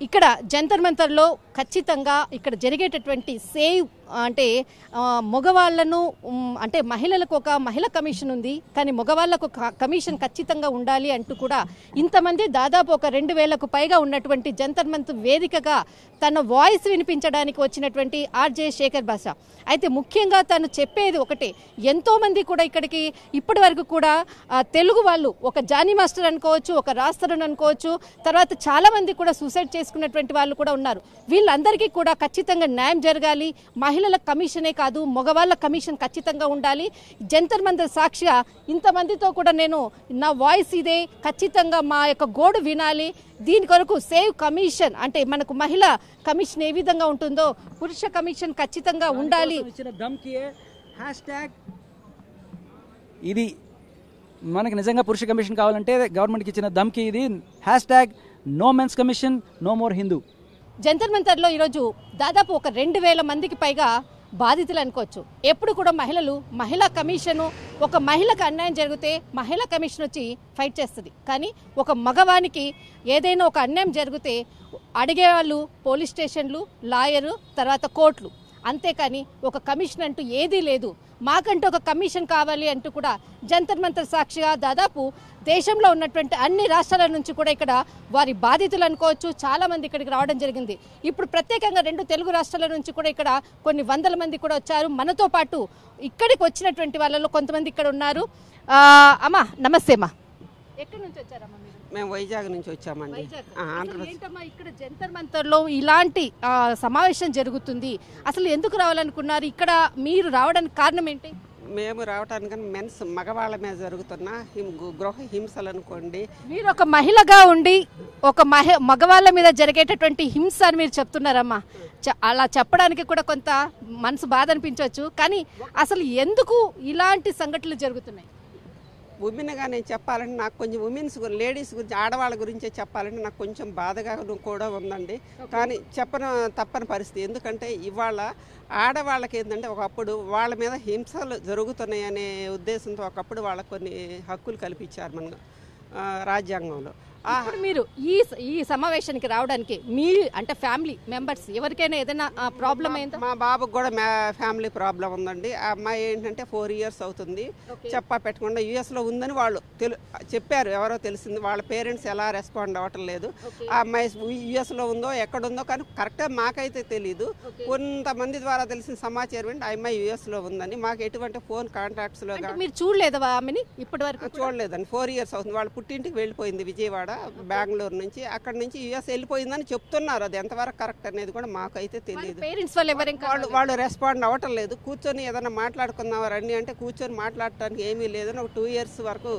ఇక్కడ జంతర్ మంతర్లో ఖచ్చితంగా ఇక్కడ జరిగేటటువంటి సేవ్ అంటే మగవాళ్లను అంటే మహిళలకు ఒక మహిళా కమిషన్ ఉంది, కానీ మగవాళ్లకు కమిషన్ ఖచ్చితంగా ఉండాలి అంటూ కూడా ఇంతమంది దాదాపు ఒక 2000కు పైగా ఉన్నటువంటి జంతర్ మంతర్ వేదికగా తన వాయిస్ వినిపించడానికి వచ్చినటువంటి ఆర్జే శేఖర్ భాషా. అయితే ముఖ్యంగా తను చెప్పేది ఒకటే, ఎంతోమంది కూడా ఇక్కడికి ఇప్పటి వరకు కూడా తెలుగు వాళ్ళు ఒక జానీ మాస్టర్ అనుకోవచ్చు, ఒక రాస్తరుణ్ అనుకోవచ్చు, తర్వాత చాలామంది కూడా సూసైడ్ చేసుకున్నటువంటి వాళ్ళు కూడా ఉన్నారు. వీళ్ళందరికీ కూడా ఖచ్చితంగా న్యాయం జరగాలి. మహిళల కమిషనే కాదు, మగవాళ్ళ కమిషన్ ఖచ్చితంగా ఉండాలి. జంతర్ మంతర్ సాక్షిగా ఇంతమందితో కూడా నేను నా వాయిస్ ఇదే, ఖచ్చితంగా మా యొక్క గోడు వినాలి. దీని కొరకు సేవ్ కమిషన్ అంటే మనకు మహిళా కమిషన్ ఏ విధంగా ఉంటుందో పురుష కమిషన్ ఖచ్చితంగా ఉండాలి. ఇది మనకి నిజంగా పురుష కమిషన్ కావాలంటే గవర్నమెంట్కి ఇచ్చిన ధమ్కి ఇది. #No mens commission, no more Hindu. జంతర్ మంతర్లో ఈరోజు దాదాపు ఒక 2000 మందికి పైగా బాధితులు అనుకోవచ్చు. ఎప్పుడు కూడా మహిళా కమిషను, ఒక మహిళకు అన్యాయం జరిగితే మహిళా కమిషన్ వచ్చి ఫైట్ చేస్తుంది. కానీ ఒక మగవానికి ఏదైనా ఒక అన్యాయం జరిగితే అడిగేవాళ్ళు పోలీస్ స్టేషన్లు, లాయరు, తర్వాత కోర్టులు, అంతేకాని ఒక కమిషన్ అంటూ ఏదీ లేదు. మాకంటూ ఒక కమిషన్ కావాలి అంటూ కూడా జంతర్ మంతర్ సాక్షిగా దాదాపు దేశంలో ఉన్నటువంటి అన్ని రాష్ట్రాల నుంచి కూడా ఇక్కడ వారి బాధితులు అనుకోవచ్చు చాలామంది ఇక్కడికి రావడం జరిగింది. ఇప్పుడు ప్రత్యేకంగా 2 తెలుగు రాష్ట్రాల నుంచి కూడా ఇక్కడ కొన్ని వందల మంది కూడా వచ్చారు. మనతో పాటు ఇక్కడికి వచ్చినటువంటి వాళ్ళలో కొంతమంది ఇక్కడ ఉన్నారు. అమ్మా నమస్తే అమ్మా, ఎక్కడి నుంచి వచ్చారమ్మా? మేము వైజాగ్ నుంచి వచ్చామండి. ఏంటమ్మా ఇక్కడ జంతర్ మంతర్లో ఇలాంటి సమావేశం జరుగుతుంది, అసలు ఎందుకు రావాలనుకున్నారు? ఇక్కడ మీరు రావడానికి కారణం ఏంటి? మేము రావడానికి మగవాళ్ళ మీద జరుగుతున్న గృహ హింసలు అనుకోండి. మీరు ఒక మహిళగా ఉండి ఒక మగవాళ్ళ మీద జరిగేటటువంటి హింస అని మీరు చెప్తున్నారమ్మా. అలా చెప్పడానికి కూడా కొంత మనసు బాధ అనిపించవచ్చు, కానీ అసలు ఎందుకు ఇలాంటి సంఘటనలు జరుగుతున్నాయి? ఉమెన్గా నేను చెప్పాలంటే నాకు కొంచెం లేడీస్ గురించి, ఆడవాళ్ళ గురించే చెప్పాలంటే నాకు కొంచెం బాధగా కూడా ఉందండి. కానీ తప్పని పరిస్థితి. ఎందుకంటే ఇవాళ ఆడవాళ్ళకి ఏంటంటే ఒకప్పుడు వాళ్ళ మీద హింసలు జరుగుతున్నాయి అనే ఉద్దేశంతో ఒకప్పుడు వాళ్ళకి కొన్ని హక్కులు కల్పించారు మన రాజ్యాంగంలో. మీరు ఈ సమావేశానికి రావడానికి మీ అంటే ఫ్యామిలీ మెంబర్స్ ఎవరికైనా ఏదైనా ప్రాబ్లం అయిందా? మా బాబుకి కూడా ఫ్యామిలీ ప్రాబ్లం ఉందండి. ఆ అమ్మాయి ఏంటంటే 4 years అవుతుంది, చెప్పా పెట్టకుండా యుఎస్లో ఉందని వాళ్ళు చెప్పారు. ఎవరో తెలిసింది, వాళ్ళ పేరెంట్స్ ఎలా రెస్పాండ్ అవ్వటం లేదు. ఆ అమ్మాయి యుఎస్లో ఉందో ఎక్కడుందో కానీ కరెక్ట్గా మాకైతే తెలీదు. కొంతమంది ద్వారా తెలిసిన సమాచారం ఏంటి ఆ అమ్మాయి యుఎస్లో ఉందని. మాకు ఎటువంటి ఫోన్ కాంటాక్ట్స్లో మీరు చూడలేదా ఆమెని? ఇప్పటి వరకు చూడలేదండి. 4 years అవుతుంది. వాళ్ళ పుట్టింటికి వెళ్ళిపోయింది విజయవాడ, బెంగళూరు నుంచి. అక్కడ నుంచి యుఎస్ వెళ్ళిపోయిందని చెప్తున్నారు. అది ఎంతవరకు కరెక్ట్ అనేది కూడా మాకైతే తెలియదు. వాళ్ళు రెస్పాండ్ అవ్వటం లేదు. కూర్చొని ఏదైనా మాట్లాడుకున్నావారండి అంటే కూర్చొని మాట్లాడటానికి ఏమీ లేదని ఒక 2 years వరకు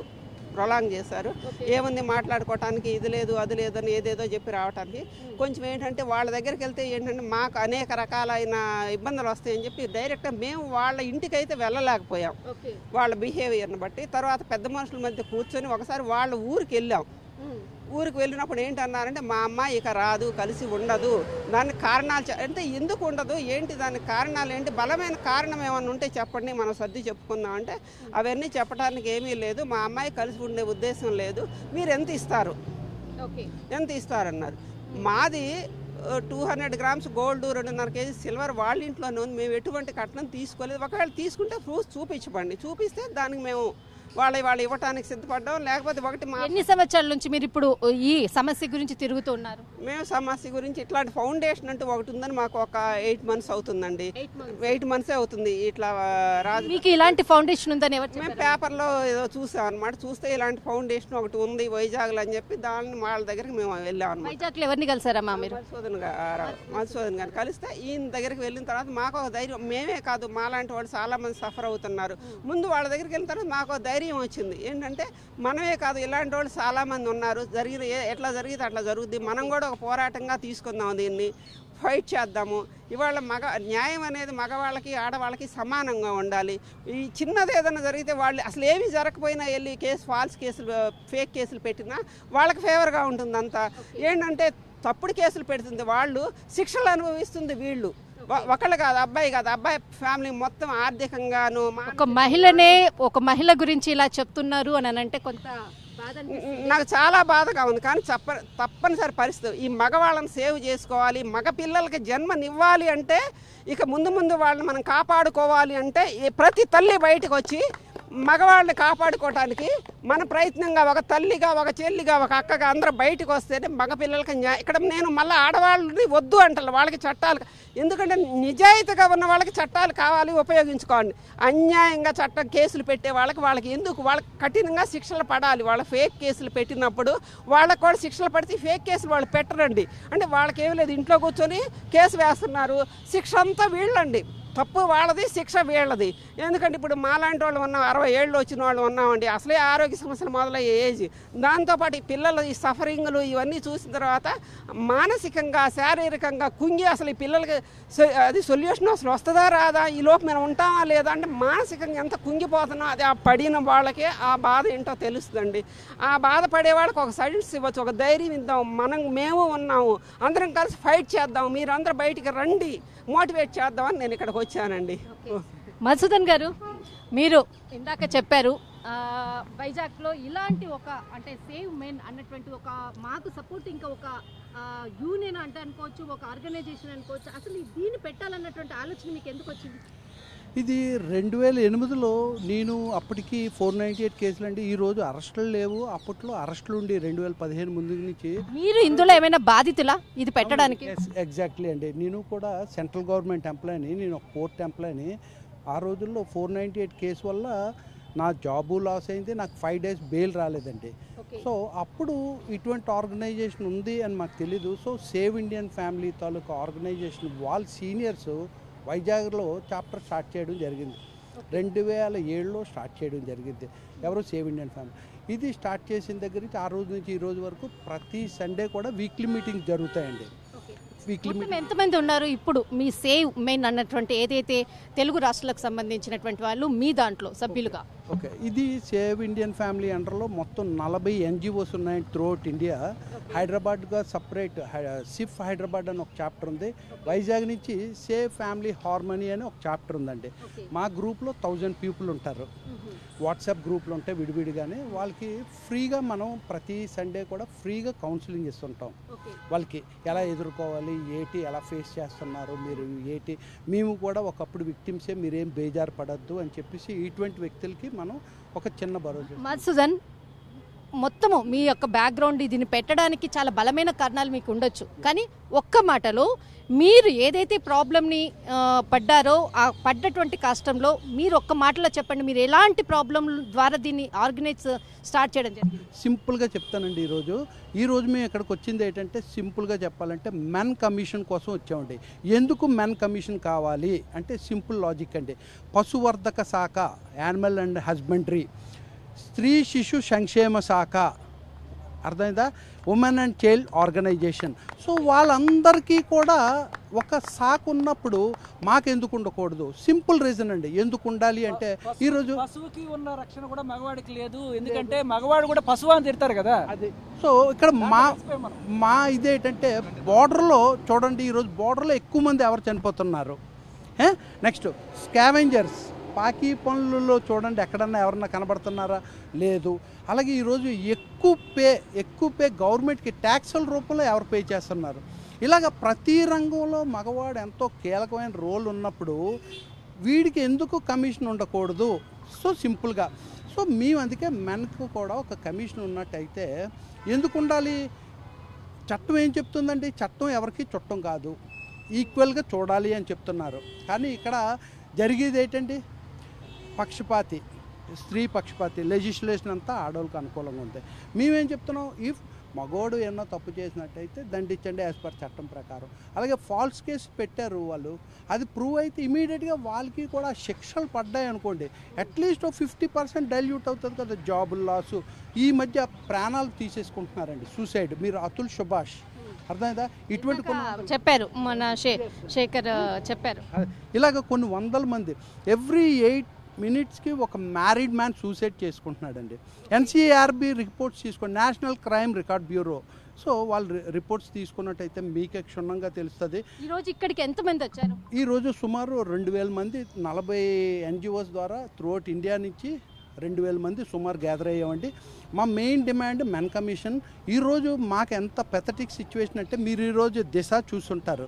ప్రొలాంగ్ చేశారు. ఏముంది మాట్లాడుకోవటానికి, ఇది లేదు అది లేదని ఏదేదో చెప్పి రావటానికి. కొంచెం ఏంటంటే వాళ్ళ దగ్గరికి వెళ్తే ఏంటంటే మాకు అనేక రకాలైన ఇబ్బందులు వస్తాయని చెప్పి డైరెక్ట్గా మేము వాళ్ళ ఇంటికి అయితే వెళ్ళలేకపోయాం వాళ్ళ బిహేవియర్ని బట్టి. తర్వాత పెద్ద మనుషుల మధ్య కూర్చొని ఒకసారి వాళ్ళ ఊరికి వెళ్ళాం. ఊరికి వెళ్ళినప్పుడు ఏంటన్నారంటే మా అమ్మాయి ఇక రాదు, కలిసి ఉండదు, దానికి కారణాలు అంటే ఎందుకు ఉండదు ఏంటి, దానికి కారణాలు ఏంటి, బలమైన కారణం ఏమన్నా ఉంటే చెప్పండి మనం సర్ది చెప్పుకుందాం అంటే అవన్నీ చెప్పడానికి ఏమీ లేదు, మా అమ్మాయి కలిసి ఉండే ఉద్దేశం లేదు, మీరు ఎంత ఇస్తారన్నారు. మాది 200 grams గోల్డ్, 2.5 kg సిల్వర్ వాళ్ళ ఇంట్లోనే ఉంది. మేము ఎటువంటి కట్నం తీసుకోలేదు. ఒకవేళ తీసుకుంటే ప్రూఫ్ చూపించండి, చూపిస్తే దానికి మేము వాళ్ళు ఇవ్వటానికి సిద్ధపడ్డాం. లేకపోతే ఎన్ని సంవత్సరాల నుంచి మీరు ఇప్పుడు ఈ సమస్య గురించి తిరుగుతూ ఉన్నారు? మేము సమస్య గురించి ఇట్లాంటి ఫౌండేషన్ అంటూ ఒకటి ఉందని మాకు ఒక 8 months అవుతుందండి. 8 months అవుతుంది. ఇట్లా మీకు ఇలాంటి ఫౌండేషన్ ఉందని మేము పేపర్లో ఏదో చూసాం అనమాట. చూస్తే ఇలాంటి ఫౌండేషన్ ఒకటి ఉంది వైజాగ్లో అని చెప్పి దాన్ని వాళ్ళ దగ్గరికి మేము వెళ్ళాం అనమాట. వైజాగ్లో ఎవరిని కలిసారమ్మా మీరు? మధుసూదన్ గారు కలిస్తే ఈయన దగ్గరికి వెళ్ళిన తర్వాత మాకు ఒక ధైర్యం, మేమే కాదు మాలాంటి వాళ్ళు చాలా మంది సఫర్ అవుతున్నారు. ముందు వాళ్ళ దగ్గరికి వెళ్ళిన తర్వాత మాకు ధైర్యం వచ్చింది. ఏంటంటే మనమే కాదు ఇలాంటి వాళ్ళు చాలామంది ఉన్నారు, ఎట్లా జరిగితే అట్లా జరుగుద్ది, మనం కూడా ఒక పోరాటంగా తీసుకుందాం, దీన్ని ఫైట్ చేద్దాము. ఇవాళ న్యాయం అనేది మగవాళ్ళకి ఆడవాళ్ళకి సమానంగా ఉండాలి. ఈ చిన్నది ఏదైనా జరిగితే వాళ్ళు అసలు ఏమీ జరగకపోయినా వెళ్ళి ఫాల్స్ కేసులు, ఫేక్ కేసులు పెట్టినా వాళ్ళకి ఫేవర్గా ఉంటుంది. అంతా ఏంటంటే తప్పుడు కేసులు పెడుతుంది వాళ్ళు, శిక్షలు అనుభవిస్తుంది వీళ్ళు. ఒకళ్ళు కాదు, అబ్బాయి కాదు, అబ్బాయి ఫ్యామిలీ మొత్తం ఆర్థికంగాను. ఒక మహిళ గురించి ఇలా చెప్తున్నారు అని అంటే కొంత నాకు చాలా బాధగా ఉంది. కానీ తప్పనిసరి పరిస్థితి ఈ మగవాళ్ళని సేవ్ చేసుకోవాలి, మగ పిల్లలకి జన్మనివ్వాలి అంటే ఇక ముందు ముందు వాళ్ళని మనం కాపాడుకోవాలి అంటే ప్రతి తల్లి బయటకు వచ్చి మగవాళ్ళని కాపాడుకోవటానికి మన ప్రయత్నంగా ఒక తల్లిగా, ఒక చెల్లిగా, ఒక అక్కగా అందరూ బయటకు వస్తేనే మగపిల్లలకి ఇక్కడ నేను మళ్ళీ ఆడవాళ్ళని వద్దు అంటాను, వాళ్ళకి చట్టాలు. ఎందుకంటే నిజాయితీగా ఉన్న వాళ్ళకి చట్టాలు కావాలి, ఉపయోగించుకోండి. అన్యాయంగా చట్టం కేసులు పెట్టే వాళ్ళకి ఎందుకు, వాళ్ళకి కఠినంగా శిక్షలు పడాలి. వాళ్ళ ఫేక్ కేసులు పెట్టినప్పుడు వాళ్ళకు కూడా శిక్షలు పడితే ఫేక్ కేసులు వాళ్ళు పెట్టరండి. అంటే వాళ్ళకి ఏమీ లేదు, ఇంట్లో కూర్చొని కేసు వేస్తున్నారు, శిక్ష అంతా వీళ్ళండి. తప్పు వాళ్ళది, శిక్ష వీళ్ళది. ఎందుకంటే ఇప్పుడు మాలాంటి వాళ్ళు ఉన్నాం, 60 ఏళ్ళు వచ్చిన వాళ్ళు ఉన్నామండి. అసలే ఆరోగ్య సమస్యలు మొదలయ్యే ఏజ్. దాంతోపాటు ఈ పిల్లలు ఈ సఫరింగ్లు ఇవన్నీ చూసిన తర్వాత మానసికంగా, శారీరకంగా కుంగి అసలు ఈ పిల్లలకి అది సొల్యూషన్ అసలు వస్తుందా రాదా, ఈ లోపు మేము ఉంటామా లేదా అంటే మానసికంగా ఎంత కుంగిపోతున్నాం. అది ఆ పడిన వాళ్ళకే ఆ బాధ ఏంటో తెలుస్తుందండి. ఆ బాధ పడే వాళ్ళకి ఒక సజెషన్స్ ఇవ్వచ్చు, ఒక ధైర్యం ఇద్దాం, మేము ఉన్నాము, అందరం కలిసి ఫైట్ చేద్దాం, మీరందరూ బయటికి రండి, మోటివేట్ చేద్దామని నేను ఇక్కడికి వచ్చానండి. మధుసూదన్ గారు, మీరు ఇందాక చెప్పారు వైజాగ్లో ఇలాంటి ఒక అంటే సేవ్ మెన్ అన్నటువంటి ఒక మాకు సపోర్ట్ ఇంకా ఒక యూనియన్ అంటే అనుకోవచ్చు, ఒక ఆర్గనైజేషన్ అనుకోవచ్చు. అసలు దీన్ని పెట్టాలన్నటువంటి ఆలోచన మీకు ఎందుకు వచ్చింది? ఇది 2008లో నేను అప్పటికి 498 కేసులు అండి. ఈరోజు అరెస్టులు లేవు, అప్పట్లో అరెస్టులు ఉండి 2015 ముందు నుంచి. మీరు ఇందులో ఏమైనా బాధితులా ఇది పెట్టడానికి? ఎగ్జాక్ట్లీ అండి. నేను కూడా సెంట్రల్ గవర్నమెంట్ ఎంప్లాయీని, నేను ఒక కోర్ట్ ఎంప్లాయీని. ఆ రోజుల్లో 498 కేసు వల్ల నా జాబు లాస్ అయింది, నాకు 5 days బెయిల్ రాలేదండి. సో అప్పుడు ఇటువంటి ఆర్గనైజేషన్ ఉంది అని మాకు తెలీదు. సో సేవ్ ఇండియన్ ఫ్యామిలీ తాలూకా ఆర్గనైజేషన్ వాళ్ళ సీనియర్స్ వైజాగ్లో చాప్టర్ స్టార్ట్ చేయడం జరిగింది. 2007లో స్టార్ట్ చేయడం జరిగింది. ఎవరు? Save Indian family. ఇది స్టార్ట్ చేసిన దగ్గర నుంచి ఆ రోజు నుంచి ఈ రోజు వరకు ప్రతి సండే కూడా వీక్లీ మీటింగ్ జరుగుతాయండి. ఎంతమంది ఉన్నారు ఇప్పుడు మీ సేవ్ మెయిన్ అన్నటువంటి ఏదైతే తెలుగు రాష్ట్రాలకు సంబంధించినటువంటి వాళ్ళు మీ దాంట్లో సభ్యులుగా? ఓకే, ఇది సేవ్ ఇండియన్ ఫ్యామిలీ అండర్లో మొత్తం 40 NGOs ఉన్నాయి త్రూఅవుట్ ఇండియా. హైదరాబాద్గా సపరేట్ సిఫ్ హైదరాబాద్ అని ఒక చాప్టర్ ఉంది. వైజాగ్ నుంచి సేవ్ ఫ్యామిలీ హార్మనీ అని ఒక చాప్టర్ ఉందండి. మా గ్రూప్లో 1000 పీపుల్ ఉంటారు. వాట్సాప్ గ్రూప్లు ఉంటాయి విడివిడిగానే. వాళ్ళకి ఫ్రీగా మనం ప్రతి సండే కూడా ఫ్రీగా కౌన్సిలింగ్ ఇస్తుంటాం. వాళ్ళకి ఎలా ఎదుర్కోవాలి, ఏటి ఎలా ఫేస్ చేస్తున్నారు మీరు, ఏటి మేము కూడా ఒకప్పుడు విక్టిమ్సే, మీరేం బేజారు పడద్దు అని చెప్పేసి ఇటువంటి వ్యక్తులకి మనం ఒక చిన్న భరోసా. మధుసూదన్, మొత్తము మీ యొక్క బ్యాక్గ్రౌండ్ దీన్ని పెట్టడానికి చాలా బలమైన కారణాలు మీకు ఉండొచ్చు, కానీ ఒక్క మాటలో మీరు ఏదైతే ప్రాబ్లమ్ని పడ్డారో ఆ పడ్డటువంటి కష్టంలో మీరు ఒక్క మాటలో చెప్పండి, మీరు ఎలాంటి ప్రాబ్లం ద్వారా దీన్ని ఆర్గనైజ్ స్టార్ట్ చేయడం జరిగింది? సింపుల్గా చెప్తానండి. ఈరోజు మేము ఇక్కడికి వచ్చింది ఏంటంటే, సింపుల్గా చెప్పాలంటే మెన్ కమిషన్ కోసం వచ్చామండి. ఎందుకు మెన్ కమిషన్ కావాలి అంటే సింపుల్ లాజిక్ అండి. పశువర్ధక శాఖ, యానిమల్ అండ్ హస్బెండరీ, స్త్రీ శిశు సంక్షేమ శాఖ, అర్థమైందా, women and child organization. So వాళ్ళందరికీ కూడా ఒక శాఖ ఉన్నప్పుడు మాకెందుకు ఉండకూడదు? సింపుల్ రీజన్ అండి. ఎందుకు ఉండాలి అంటే, ఈరోజు పశువుకి ఉన్న రక్షణ కూడా మగవాడికి లేదు. ఎందుకంటే మగవాడు కూడా పశువు అని తిడతారు కదా. అది సో ఇక్కడ మా ఇదేంటంటే బోర్డర్లో చూడండి, ఈరోజు బోర్డర్లో ఎక్కువ మంది ఎవరు చనిపోతున్నారు. నెక్స్ట్ స్కావెంజర్స్, పాకీ పనులలో చూడండి ఎక్కడన్నా ఎవరన్నా కనబడుతున్నారా? లేదు. అలాగే ఈరోజు ఎక్కువ పే గవర్నమెంట్కి ట్యాక్సుల రూపంలో ఎవరు పే చేస్తున్నారు? ఇలాగ ప్రతి రంగంలో మగవాడు ఎంతో కీలకమైన రోల్ ఉన్నప్పుడు వీడికి ఎందుకు కమిషన్ ఉండకూడదు? సో సింపుల్గా సో మేము అందుకే మెన్కు కూడా ఒక కమిషన్ ఉన్నట్టయితే ఎందుకు ఉండాలి? చట్టం ఏం చెప్తుందండి? చట్టం ఎవరికి చుట్టం కాదు, ఈక్వల్గా చూడాలి అని చెప్తున్నారు. కానీ ఇక్కడ జరిగేది ఏంటండి? పక్షపాతి, స్త్రీ పక్షపాతి లెజిస్లేషన్ అంతా ఆడవాళ్ళకి అనుకూలంగా ఉంది. మేమేం చెప్తున్నాం, ఇఫ్ మగోడు ఎన్నో తప్పు చేసినట్టయితే దండించండి యాజ్ పర్ చట్టం ప్రకారం. అలాగే ఫాల్స్ కేసు పెట్టారు వాళ్ళు, అది ప్రూవ్ అయితే ఇమీడియట్గా వాళ్ళకి కూడా శిక్షలు పడ్డాయి అనుకోండి, అట్లీస్ట్ 50% డైల్యూట్ అవుతుంది కదా జాబుల లాసు. ఈ మధ్య ప్రాణాలు తీసేసుకుంటున్నారండి, సూసైడ్. మీరు అతుల్ సుభాష్, అర్థమైందా? ఇటువంటి చెప్పారు, మన శేఖర్ చెప్పారు. ఇలాగ కొన్ని వందల మంది ఎవ్రీ 8 minutesకి ఒక మ్యారీడ్ మ్యాన్ సూసైడ్ చేసుకుంటున్నాడండి. NCRB రిపోర్ట్స్ తీసుకోండి, national crime record bureau. So వాళ్ళు రిపోర్ట్స్ తీసుకున్నట్టయితే మీకే క్షుణ్ణంగా తెలుస్తుంది. ఈరోజు ఇక్కడికి ఎంతమంది వచ్చారు? ఈరోజు సుమారు 2000 మంది 40 NGOs ద్వారా త్రూఅవుట్ ఇండియా నుంచి 2000 మంది సుమారు గ్యాదర్ అయ్యామండి. మా మెయిన్ డిమాండ్ మెన్ కమిషన్. ఈరోజు మాకు ఎంత పెథటిక్ సిచ్యువేషన్ అంటే, మీరు ఈరోజు దిశ చూసుంటారు,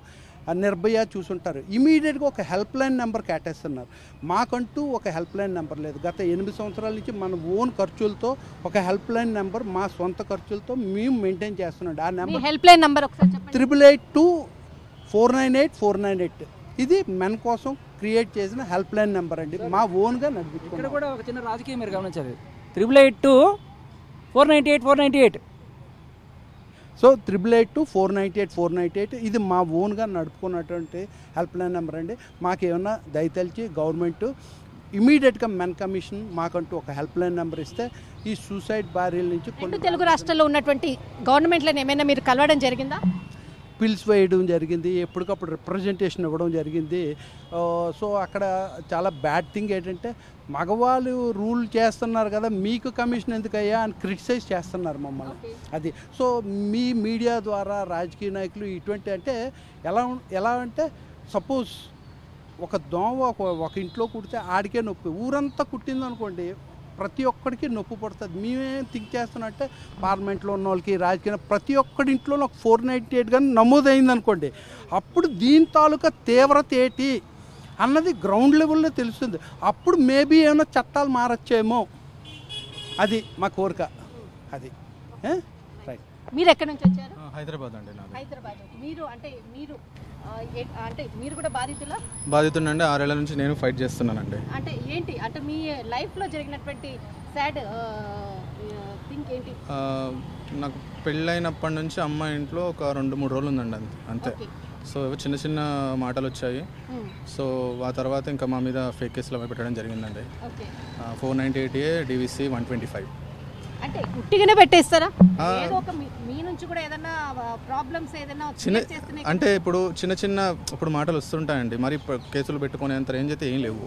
నిర్భయ చూసుంటారు, ఇమీడియట్గా ఒక హెల్ప్ లైన్ నెంబర్ కేటాయిస్తున్నారు. మాకంటూ ఒక హెల్ప్ లైన్ నెంబర్ లేదు. గత 8 సంవత్సరాల నుంచి మన ఓన్ ఖర్చులతో ఒక హెల్ప్ లైన్ నెంబర్ మా సొంత ఖర్చులతో మేము మెయింటైన్ చేస్తున్నాం. ఆ నెంబర్ హెల్ప్ లైన్ నెంబర్ 8882498. ఇది మెన్ కోసం క్రియేట్ చేసిన హెల్ప్ లైన్ నెంబర్ అండి. మా ఓన్గా నడిపించుకున్నాం. ఇక్కడ కూడా ఒక చిన్న రాజకీయం మీరు గమనించారు. 8882498. సో 8882498 ఇది మా ఓన్గా నడుపుకున్నటువంటి హెల్ప్ లైన్ నెంబర్ అండి. మాకేమన్నా దయతలిచి గవర్నమెంట్ ఇమీడియట్గా మెన్ కమిషన్ మాకంటూ ఒక హెల్ప్ లైన్ నెంబర్ ఇస్తే ఈ సూసైడ్ బారీల నుంచి కొన్ని తెలుగు రాష్ట్రాల్లో ఉన్నటువంటి గవర్నమెంట్లను ఏమైనా మీరు కలవడం జరిగిందా? పిల్స్ వేయడం జరిగింది, ఎప్పటికప్పుడు రిప్రజెంటేషన్ ఇవ్వడం జరిగింది. సో అక్కడ చాలా బ్యాడ్ థింగ్ ఏంటంటే, మగవాళ్ళు రూల్ చేస్తున్నారు కదా, మీకు కమిషన్ ఎందుకయ్యా అని క్రిటిసైజ్ చేస్తున్నారు మమ్మల్ని. అది సో మీ మీడియా ద్వారా రాజకీయ నాయకులు ఇటువంటి అంటే ఎలా అంటే, సపోజ్ ఒక దోమ ఒక ఇంట్లో కుడితే ఆడికే నొప్పి, ఊరంతా కుట్టింది అనుకోండి, ప్రతి ఒక్కడికి నొప్పి పడుతుంది. మేమేం థింక్ చేస్తున్నామంటే, పార్లమెంట్లో ఉన్న వాళ్ళకి రాజకీయ ప్రతి ఒక్కడి ఇంట్లో ఒక 498 కానీ నమోదైంది అనుకోండి, అప్పుడు దీని తాలూకా తీవ్రత ఏంటి అన్నది గ్రౌండ్ లెవెల్లో తెలుస్తుంది. అప్పుడు మేబీ ఏమైనా చట్టాలు మారచ్చేమో. అది మా కోరిక. అది రైట్. మీరు ఎక్కడి నుంచి వచ్చారు? హైదరాబాద్ అండి. హైదరాబాద్. మీరు అంటే మీరు కూడా బాధితుండండి. 6 ఏళ్ల నుంచి నేను ఫైట్ చేస్తున్నానండి. అంటే ఏంటి అంటే మీ లైఫ్లో జరిగినటువంటి సాడ్ థింగ్ ఏంటి? నాకు పెళ్ళైనప్పటి నుంచి అమ్మ ఇంట్లో ఒక 2-3 రోజులు ఉందండి అంతే. సో చిన్న చిన్న మాటలు వచ్చాయి. సో ఆ తర్వాత ఇంకా మా మీద ఫేక్ కేసులు అవి పెట్టడం జరిగిందండి. 498A DVC 125. అంటే ఉట్టిగానే పెట్టేస్తారా? ఏదో ఒక మీ నుంచి కూడా ఏదైనా ప్రాబ్లమ్స్ ఏదైనా అంటే ఇప్పుడు మాటలు వస్తుంటాయండి. మరి కేసులు పెట్టుకునే అంత రేంజ్ అయితే ఏం లేవు.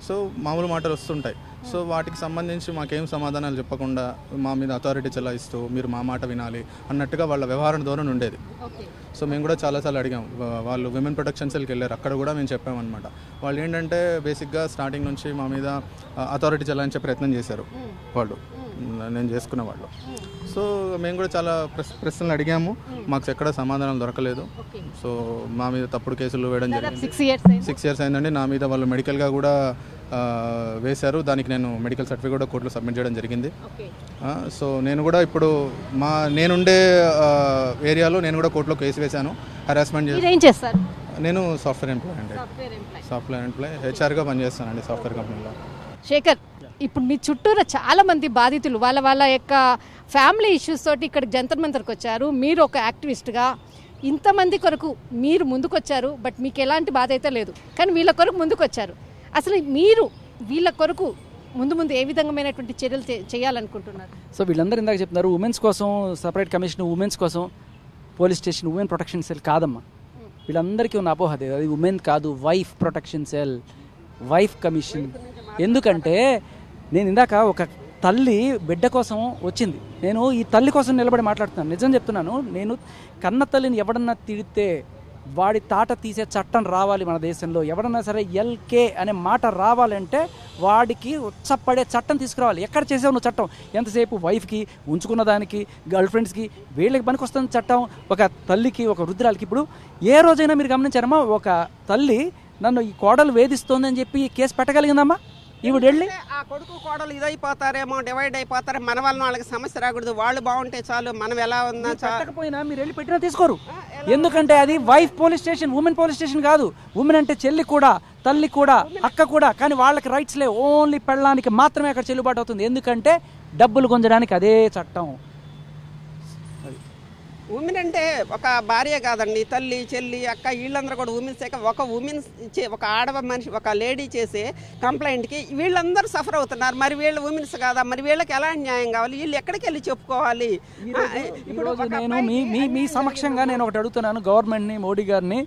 సో మామూలు మాటలు వస్తుంటాయి. సో వాటికి సంబంధించి మాకేం సమాధానాలు చెప్పకుండా మా మీద అథారిటీ చెలాయిస్తూ మీరు మా మాట వినాలి అన్నట్టుగా వాళ్ళ వ్యవహారం ధోరణి ఉండేది. సో మేము కూడా చాలాసార్లు అడిగాం. వాళ్ళు విమెన్ ప్రొటెక్షన్ సెల్కి వెళ్ళారు, అక్కడ కూడా మేము చెప్పామన్నమాట. వాళ్ళు ఏంటంటే బేసిక్గా స్టార్టింగ్ నుంచి మా మీద అథారిటీ చెలాయించే ప్రయత్నం చేశారు వాళ్ళు, నేను చేసుకున్న వాళ్ళు. సో మేము కూడా చాలా ప్రశ్నలు అడిగాము, మాకు ఎక్కడ సమాధానాలు దొరకలేదు. సో మా మీద తప్పుడు కేసులు వేయడం జరిగింది. 6 years అయిందండి. నా మీద వాళ్ళు మెడికల్గా కూడా వేశారు. దానికి నేను మెడికల్ సర్టిఫికేట్ కూడా కోర్టులో సబ్మిట్ చేయడం జరిగింది. సో నేను కూడా ఇప్పుడు నేనుండే ఏరియాలో నేను కూడా కోర్టులో కేసు వేశాను. హెరాస్మెంట్ చేస్తారు. నేను సాఫ్ట్వేర్ ఎంప్లాయ్ అండి. సాఫ్ట్వేర్ ఎంప్లాయ్, హెచ్ఆర్గా పనిచేస్తానండి సాఫ్ట్వేర్ కంపెనీలో. శేఖర్, ఇప్పుడు మీ చుట్టూరా చాలా మంది బాధితులు వాళ్ళ యొక్క ఫ్యామిలీ ఇష్యూస్ తోటి ఇక్కడ జంతర్ మంతర్కి వచ్చారు. మీరు ఒక యాక్టివిస్ట్గా ఇంతమంది కొరకు మీరు ముందుకొచ్చారు. బట్ మీకు ఎలాంటి బాధ అయితే లేదు, కానీ వీళ్ళ కొరకు ముందుకొచ్చారు. అసలు మీరు వీళ్ళ కొరకు ముందు ఏ విధమైనటువంటి చర్యలు చేయాలనుకుంటున్నారు? సో వీళ్ళందరూ ఇందాక చెప్తున్నారు ఉమెన్స్ కోసం సపరేట్ కమిషన్, ఉమెన్స్ కోసం police station, women protection cell కాదమ్మా. వీళ్ళందరికీ ఉన్న అపోహ అది ఉమెన్ కాదు, wife protection cell, wife commission. ఎందుకంటే నేను ఇందాక ఒక తల్లి బిడ్డ కోసం వచ్చింది, నేను ఈ తల్లి కోసం నిలబడి మాట్లాడుతున్నాను. నిజం చెప్తున్నాను, నేను కన్న తల్లిని ఎవడన్నా తిడితే వాడి తాట తీసే చట్టం రావాలి మన దేశంలో. ఎవడన్నా సరే ఎల్కే అనే మాట రావాలంటే వాడికి ఉచ్చపడే చట్టం తీసుకురావాలి. ఎక్కడ చేసావు నువ్వు చట్టం? ఎంతసేపు వైఫ్కి, ఉంచుకున్న దానికి, గర్ల్ ఫ్రెండ్స్కి, వీళ్ళకి పనికొస్తుంది చట్టం. ఒక తల్లికి, ఒక వృద్ధురాలకి. ఇప్పుడు ఏ రోజైనా మీరు గమనించారమ్మా, ఒక తల్లి నన్ను ఈ కోడలు వేధిస్తోంది అని చెప్పి కేసు పెట్టగలిగిందమ్మా? ఈవిడ వెళ్ళి ఆ కొడుకు కోడలు ఇదైపోతారేమో, డివైడ్ అయిపోతారు, మన వల్ల వాళ్ళకి సమస్య రాకూడదు, వాళ్ళు బాగుంటే చాలు, మనం ఎలా ఉన్నా పెట్టకపోయినా మీరు వెళ్ళి పెట్టినా తీసుకోరు. ఎందుకంటే అది wife police station, women police station కాదు. ఉమెన్ అంటే చెల్లి కూడా, తల్లి కూడా, అక్క కూడా. కానీ వాళ్ళకి రైట్స్ లేవు. ఓన్లీ పెళ్ళానికి మాత్రమే అక్కడ చెల్లుబాటు అవుతుంది. ఎందుకంటే డబ్బులు గుంజడానికి అదే చట్టం. ఉమెన్ అంటే ఒక భార్య కాదండి, తల్లి, చెల్లి, అక్క, వీళ్ళందరూ కూడా ఉమెన్స్. ఒక ఆడవ మనిషి, ఒక లేడీ చేసే కంప్లైంట్కి వీళ్ళందరూ సఫర్ అవుతున్నారు. మరి వీళ్ళు ఉమెన్స్ కాదా? మరి వీళ్ళకి ఎలాంటి న్యాయం కావాలి? వీళ్ళు ఎక్కడికి వెళ్ళి చెప్పుకోవాలి? నేను మీ సమక్షంగా నేను ఒకటి అడుగుతున్నాను గవర్నమెంట్ని, మోడీ గారిని.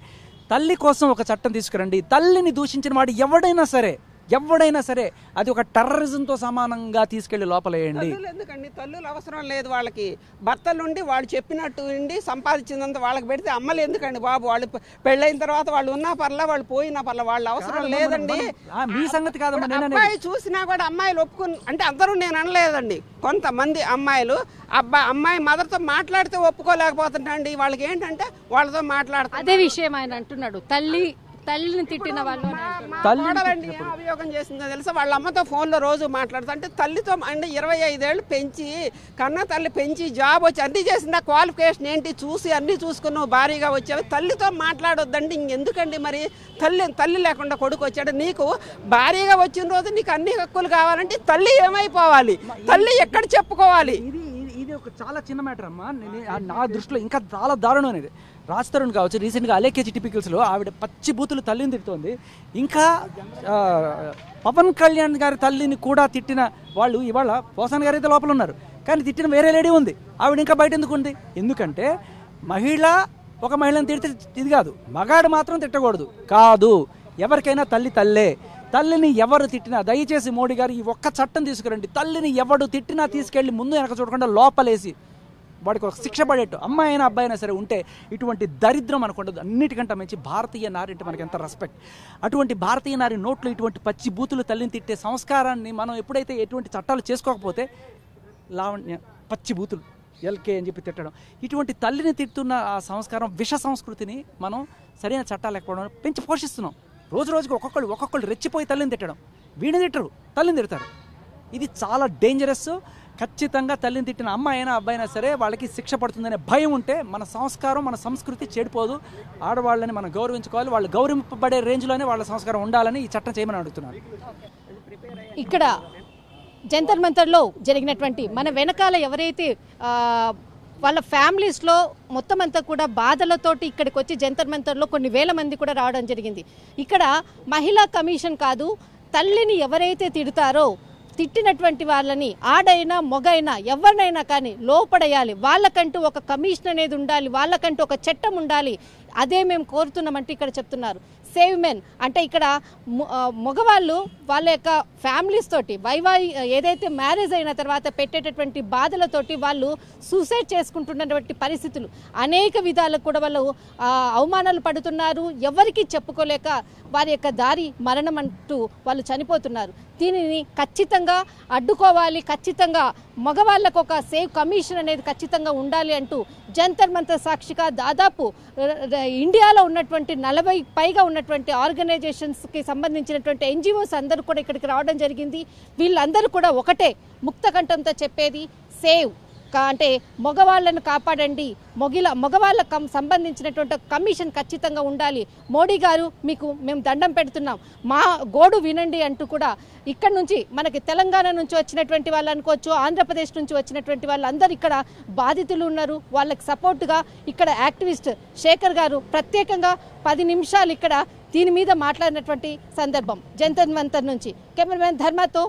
తల్లి కోసం ఒక చట్టం తీసుకురండి. తల్లిని దూషించిన వాడు ఎవడైనా సరే ఎవడైనా సరే అది ఒక టెర్రరిజంతో సమానంగా తీసుకెళ్లి లోపలేయండి. తల్లులు ఎందుకండి, తల్లులు అవసరం లేదు వాళ్ళకి. భర్తలుండి వాళ్ళు చెప్పినట్టు ఉండి సంపాదించినంత వాళ్ళకి పెడితే అమ్మలు ఎందుకండి బాబు? వాళ్ళు పెళ్ళైన తర్వాత వాళ్ళు ఉన్నా పర్లా, వాళ్ళు పోయినా పర్లా, వాళ్ళ అవసరం లేదండి. మీ సంగతి కాదమ్మా, అబ్బాయి చూసినా కూడా అమ్మాయిలు ఒప్పుకుని, అంటే అందరూ నేను అనలేదండి, కొంతమంది అమ్మాయిలు అమ్మాయి మదర్తో మాట్లాడితే ఒప్పుకోలేకపోతుంటండి. వాళ్ళకి ఏంటంటే వాళ్ళతో మాట్లాడుతారు. అదే విషయం ఆయన అంటున్నాడు, తల్లిని తిట్టిన వాళ్ళు కోడలండి ఏం అభియోగం చేసిందో తెలుసా? వాళ్ళ అమ్మతో ఫోన్లో రోజు మాట్లాడుతా, అంటే తల్లితో అంటే 25 ఏళ్ళు పెంచి కన్నా తల్లి పెంచి జాబ్ వచ్చి అన్ని చేసిందా, క్వాలిఫికేషన్ ఏంటి చూసి అన్ని చూసుకుని నువ్వు భారీగా వచ్చావు, తల్లితో మాట్లాడొద్దండి. ఇంకెందుకండి మరి? తల్లి లేకుండా కొడుకు వచ్చాడు, నీకు భారీగా వచ్చిన రోజు నీకు అన్ని హక్కులు కావాలంటే తల్లి ఏమైపోవాలి? తల్లి ఎక్కడ చెప్పుకోవాలి? ఇది ఒక చాలా చిన్న మ్యాటర్ అమ్మా. నా దృష్టిలో ఇంకా చాలా దారుణం అనేది. రాజ్ తరుణ్ కావచ్చు, రీసెంట్గా అలేకేజీ టిపికల్స్లో ఆవిడ పచ్చి బూతులు తల్లిని తిడుతోంది. ఇంకా పవన్ కళ్యాణ్ గారి తల్లిని కూడా తిట్టిన వాళ్ళు ఇవాళ పోసాన్ గారు అయితే లోపల ఉన్నారు, కానీ తిట్టిన వేరే లేడీ ఉంది. ఆవిడ ఇంకా బయట ఎందుకు ఉంది? ఎందుకంటే ఒక మహిళను తిడితే ఇది కాదు, మగాడు మాత్రం తిట్టకూడదు కాదు. ఎవరికైనా తల్లి తల్లే. తల్లిని ఎవరు తిట్టినా దయచేసి మోడీ గారు ఈ ఒక్క చట్టం తీసుకురండి. తల్లిని ఎవడు తిట్టినా తీసుకెళ్లి ముందు వెనక చూడకుండా లోపలేసి వాడికి ఒక శిక్ష పడేట్టు, అమ్మాయి అయినా అబ్బాయి అయినా సరే ఉంటే ఇటువంటి దరిద్రం అనుకుంటుంది. అన్నిటికంటే మంచి భారతీయ నారి అంటే మనకి ఎంత రెస్పెక్ట్. అటువంటి భారతీయ నారి నోట్లో ఇటువంటి పచ్చి బూతులు తల్లిని తిట్టే సంస్కారాన్ని మనం ఎప్పుడైతే ఎటువంటి చట్టాలు చేసుకోకపోతే, లావణ్య పచ్చి బూతులు ఎల్కే అని చెప్పి తిట్టడం, ఇటువంటి తల్లిని తిట్టున్న ఆ సంస్కారం విష సంస్కృతిని మనం సరైన చట్టాలు లేకపోవడం పెంచి పోషిస్తున్నాం. రోజు రోజుకి ఒక్కొక్కళ్ళు రెచ్చిపోయి తల్లిని తిట్టడం, వీడిని తిట్టరు తల్లిని తిడతారు. ఇది చాలా డేంజరస్. ఖచ్చితంగా తల్లిని తిట్టిన అమ్మాయి అయినా అబ్బాయి అయినా సరే వాళ్ళకి శిక్ష పడుతుందనే భయం ఉంటే మన సంస్కారం మన సంస్కృతి చెడిపోదు. ఆడవాళ్ళని మనం గౌరవించుకోవాలి, వాళ్ళు గౌరవింపబడే రేంజ్లోనే వాళ్ళ సంస్కారం ఉండాలని ఈ చట్టం చేయమని అడుగుతున్నారు. ఇక్కడ జంతర్ మంతర్లో జరిగినటువంటి మన వెనకాల ఎవరైతే వాళ్ళ ఫ్యామిలీస్లో మొత్తం అంతా కూడా బాధలతోటి ఇక్కడికి వచ్చి జంతర్ మంతర్లో కొన్ని వేల మంది కూడా రావడం జరిగింది. ఇక్కడ మహిళా కమిషన్ కాదు, తల్లిని ఎవరైతే తిడతారో తిట్టినటువంటి వాళ్ళని ఆడైనా మొగైనా ఎవరినైనా కానీ లోపడేయాలి. వాళ్ళకంటూ ఒక కమిషన్ అనేది ఉండాలి, వాళ్ళకంటూ ఒక చట్టం ఉండాలి. అదే మేము కోరుతున్నామంటే ఇక్కడ చెప్తున్నారు. సేవ్ మెన్ అంటే ఇక్కడ మగవాళ్ళు వాళ్ళ యొక్క ఫ్యామిలీస్ తోటి ఏదైతే మ్యారేజ్ అయిన తర్వాత పెట్టేటటువంటి బాధలతోటి వాళ్ళు సూసైడ్ చేసుకుంటున్నటువంటి పరిస్థితులు అనేక విధాలకు కూడా వాళ్ళు అవమానాలు పడుతున్నారు. ఎవరికి చెప్పుకోలేక వారి యొక్క దారి మరణం అంటూ వాళ్ళు చనిపోతున్నారు. దీనిని ఖచ్చితంగా అడ్డుకోవాలి. ఖచ్చితంగా మగవాళ్ళకు ఒక సేవ్ కమిషన్ అనేది ఖచ్చితంగా ఉండాలి అంటూ జంతర్ మంతర్ సాక్షిగా దాదాపు ఇండియాలో ఉన్నటువంటి 40 పైగా ఉన్నటువంటి ఆర్గనైజేషన్స్కి సంబంధించినటువంటి ఎన్జిఓస్ అందరూ కూడా ఇక్కడికి రావడం జరిగింది. వీళ్ళందరూ కూడా ఒకటే ముక్తకంఠంతో చెప్పేది, సేవ్ అంటే మగవాళ్ళను కాపాడండి, మగవాళ్ళకు సంబంధించినటువంటి కమిషన్ ఖచ్చితంగా ఉండాలి. మోడీ గారు మీకు మేము దండం పెడుతున్నాం, మా గోడు వినండి అంటూ కూడా ఇక్కడ నుంచి మనకి తెలంగాణ నుంచి వచ్చినటువంటి వాళ్ళు అనుకోవచ్చు, ఆంధ్రప్రదేశ్ నుంచి వచ్చినటువంటి వాళ్ళందరూ ఇక్కడ బాధితులు ఉన్నారు. వాళ్ళకి సపోర్టుగా ఇక్కడ యాక్టివిస్ట్ శేఖర్ గారు ప్రత్యేకంగా 10 నిమిషాలు ఇక్కడ దీని మీద మాట్లాడినటువంటి సందర్భం. జంతర్ మంతర్ నుంచి కెమెరామెన్ ధర్మతో